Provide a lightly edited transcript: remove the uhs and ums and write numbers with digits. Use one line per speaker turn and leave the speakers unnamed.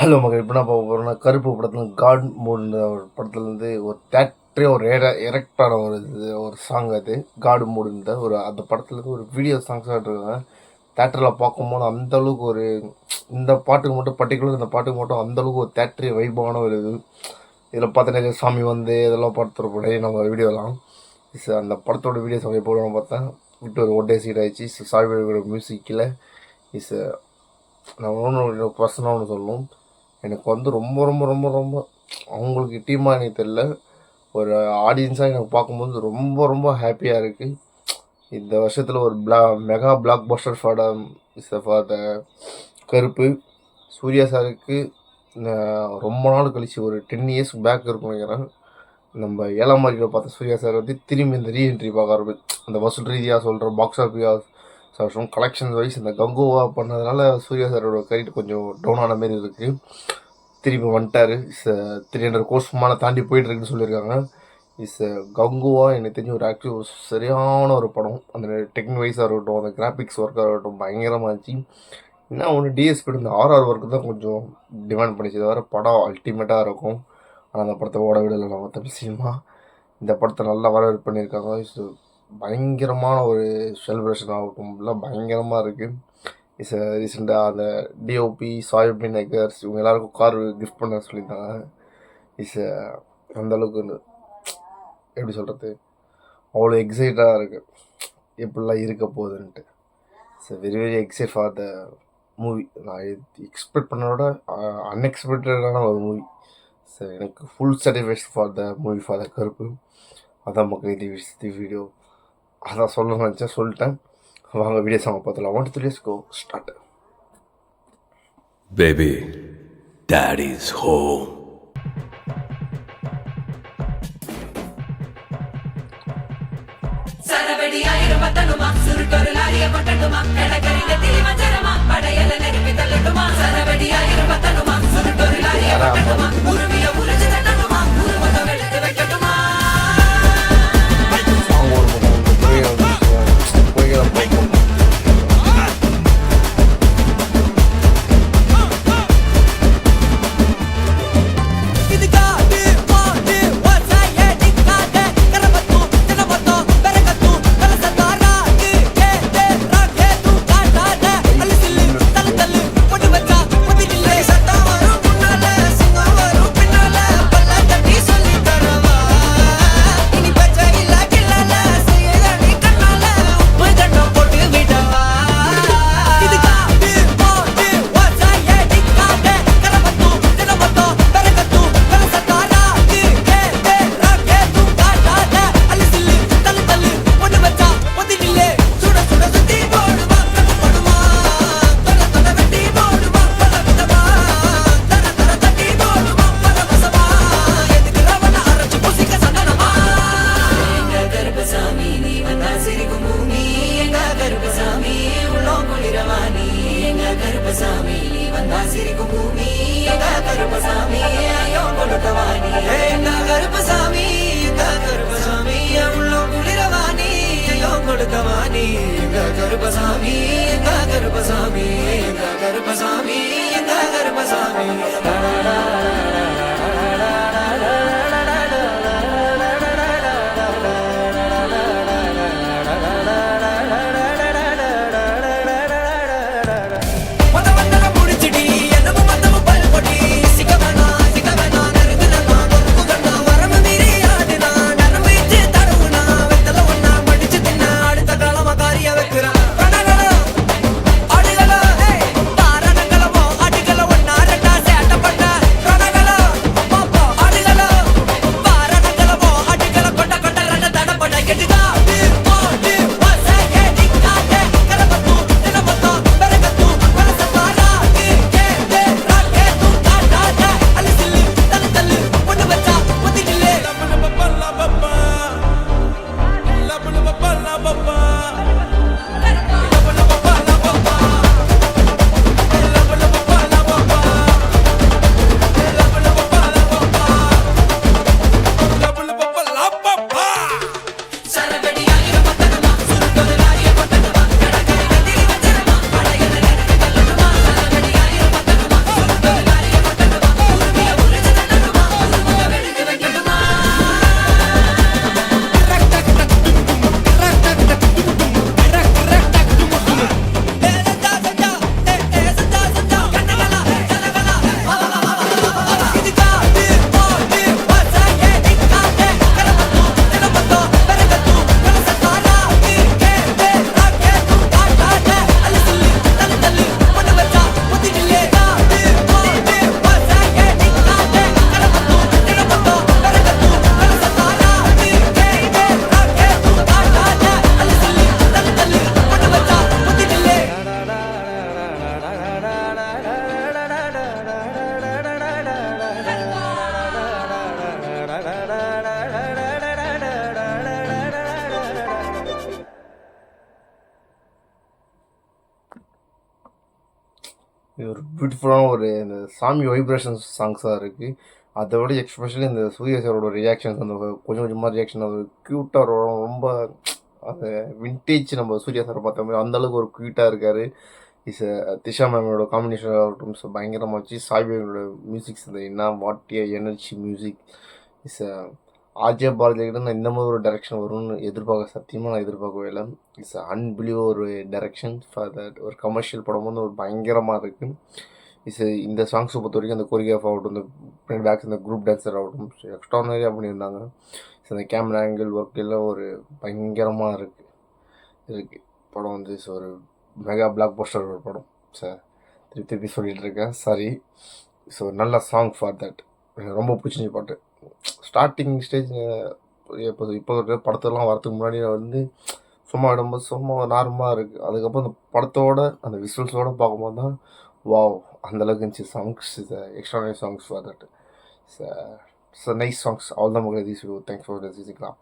Hello மகள், இப்போ நான் பார்க்க போகிறோம்னா கருப்பு படத்தில் காட் மூடுன்ற ஒரு படத்துலேருந்து ஒரு தேட்டரே ஒரு எரெக்டான ஒரு சாங். அது காடு மூடுன்ற அந்த படத்துலேருந்து ஒரு வீடியோ சாங்ஸாக இருக்காங்க. தேட்டரில் பார்க்கும்போது அந்தளவுக்கு இந்த பாட்டுக்கு மட்டும் பர்டிகுலர் இந்த பாட்டுக்கு மட்டும் அந்தளவுக்கு ஒரு தேட்டரே வைபான ஒரு இதில் பார்த்தீங்கன்னா சாமி இதெல்லாம் படத்தோட நம்ம வீடியோலாம் அந்த படத்தோட வீடியோ சாமி போடணும் பார்த்தேன். விட்டு ஒரு ஒட்டே சீட் ஆயிடுச்சு. சாமியோட மியூசிக்கில் நான் ஒன்று பர்சனாக ஒன்று சொல்லணும். எனக்கு ரொம்ப ரொம்ப ரொம்ப ரொம்ப அவங்களுக்கு டீமாக எனக்கு தெரியல, ஒரு ஆடியன்ஸாக எனக்கு பார்க்கும்போது ரொம்ப ரொம்ப ஹாப்பியாக இருக்குது. இந்த வருஷத்தில் ஒரு mega black Bastar for the கருப்பு. சூர்யா சாருக்கு ரொம்ப நாள் கழிச்சு ஒரு 10 years பேக் இருக்கும் நினைக்கிறேன். நம்ம 7ஆம் அறிக்கையில் பார்த்த சூர்யா சார் திரும்பி இந்த ரீஎன்ட்ரி பார்க்க ஆரம்பி அந்த வசூல் ரீதியாக சொல்கிற பாக்ஸ் ஆஃபீஸ் கலெக்ஷன் வைஸ் இந்த கங்குவா பண்ணதுனால சூர்யா சாரோட கரெக்ட் கொஞ்சம் டவுன் ஆன மாரி இருக்குது. திரும்பி வந்துட்டார். 300 crores தாண்டி போயிட்டுருக்குன்னு சொல்லியிருக்காங்க. கங்குவா எனக்கு தெரிஞ்ச ஒரு ஆக்டிவ் சரியான ஒரு படம். அந்த டெக்னிக் வைஸாக இருக்கட்டும், அந்த கிராஃபிக்ஸ் ஒர்க்காக இருக்கட்டும் பயங்கரமாக இருந்துச்சு. என்ன ஒன்று டிஎஸ்பி இந்த ஆர்ஆர் ஒர்க்கு தான் கொஞ்சம் டிமாண்ட் பண்ணிச்சு. தவிர படம் அல்டிமேட்டாக இருக்கும். ஆனால் அந்த படத்தை ஓட விடலை நம்ம தமிழ் சினிமா. இந்த படத்தை நல்லா வரவேற்பு பண்ணியிருக்காங்க. பயங்கரமான ஒரு செலிப்ரேஷன் ஆகட்டும், எல்லாம் பயங்கரமாக இருக்குது. ரீசெண்டாக அந்த டிஓபி சாய்பி நெகர்ஸ் இவங்க எல்லாருக்கும் கார் கிஃப்ட் பண்ண சொல்லியிருந்தாங்க. அந்தளவுக்கு எப்படி சொல்கிறது, அவ்வளோ எக்ஸைட்டாக இருக்குது எப்படிலாம் இருக்க போகுதுன்ட்டு. Very very excite for the movie. நான் எக்ஸ்பெக்ட் பண்ணதோட அன்எக்ஸ்பெக்டடான ஒரு மூவி. எனக்கு full satisfaction for the movie for the Karuppu. அதான் மக்கள் இது வீடியோ அதான் சொல்ல நினச்சேன், சொல்லிட்டேன். வாங்க வீடியோ சாங் பார்த்துலாம். 1 2 3 go start.
Baby, Daddy's home.
சரவடி ஆயிரம் பத்தனுமா சுருட்டொரு லாரிய பட்டணுமா கடற்கரையில திரிமஞ்சரமா படையல நெருப்பி தள்ளட்டுமா சரவடி ஆயிரம் பத்தனுமா சுருட்டொரு லாரிய பட்டணுமா உருவிய உருஜி தட்டணுமா உருவத வெளுத்து வைக்கட்டுமா
இது ஒரு பியூட்டிஃபுல்லான ஒரு இந்த சாமி வைப்ரேஷன்ஸ் சாங்ஸாக இருக்குது. அதை விட எக்ஸ்பெஷலி இந்த சூர்யா சாரோட ரியாக்ஷன்ஸ், அந்த கொஞ்சம் கொஞ்சமாக ரியாக்ஷன், அது க்யூட்டாக ரொம்ப அந்த வின்டேஜ் நம்ம சூர்யா சாரை பார்த்த மாதிரி அந்தளவுக்கு ஒரு க்யூட்டாக இருக்கார். இஸ் திஷா மேமோட காம்பினேஷன் ஆகட்டும், ஸோ பயங்கரமாக வச்சு சாய்பாபோட மியூசிக்ஸ் இந்த என்ன வாட்டிய எனர்ஜி மியூசிக் இஸ் ஆர்ஜே பாரதிகிட்ட நான் இந்த மாதிரி ஒரு டைரெக்ஷன் வரும்னு சத்தியமாக நான் எதிர்பார்க்கவே இல்லை. இட்ஸ் அன்பிலீவ் ஒரு டைரெக்ஷன் ஃபார் தட். ஒரு கமர்ஷியல் படம் வந்து ஒரு பயங்கரமாக இருக்குது. இந்த சாங்ஸை பொறுத்த வரைக்கும் அந்த கொரியோகிராஃப் ஆகட்டும், இந்த பேக்ஸ் இந்த குரூப் டான்ஸர் ஆகட்டும், ஸோ எக்ஸ்ட்ரானரியாக பண்ணியிருந்தாங்க. ஸோ இந்த கேமரா ஆங்கிள் ஒர்க் எல்லாம் ஒரு பயங்கரமாக இருக்குது படம் வந்து. ஸோ ஒரு மெகா பிளாக் பஸ்டர் ஒரு படம். சார் திருப்பி சொல்லிகிட்டு இருக்கேன், சாரி. ஸோ நல்ல சாங் ஃபார் தட். எனக்கு ரொம்ப பிடிச்சிருந்துச்சு பாட்டு. ஸ்டார்டிங் ஸ்டேஜ் இப்போ படத்தெல்லாம் வரதுக்கு முன்னாடி வந்து சும்மா விடும்போது சும்மா நார்மலாக இருக்குது. அதுக்கப்புறம் அந்த படத்தோட அந்த விசுவல்ஸோடு பார்க்கும்போது தான் வாவ் அந்தளவுக்கு இருந்துச்சு சாங்ஸ். இது extraordinary songs for that. So nice songs. அவ்வளோதான் மக்கள். தேங்க்ஸ் ஃபார் ரசிக்கலாம்.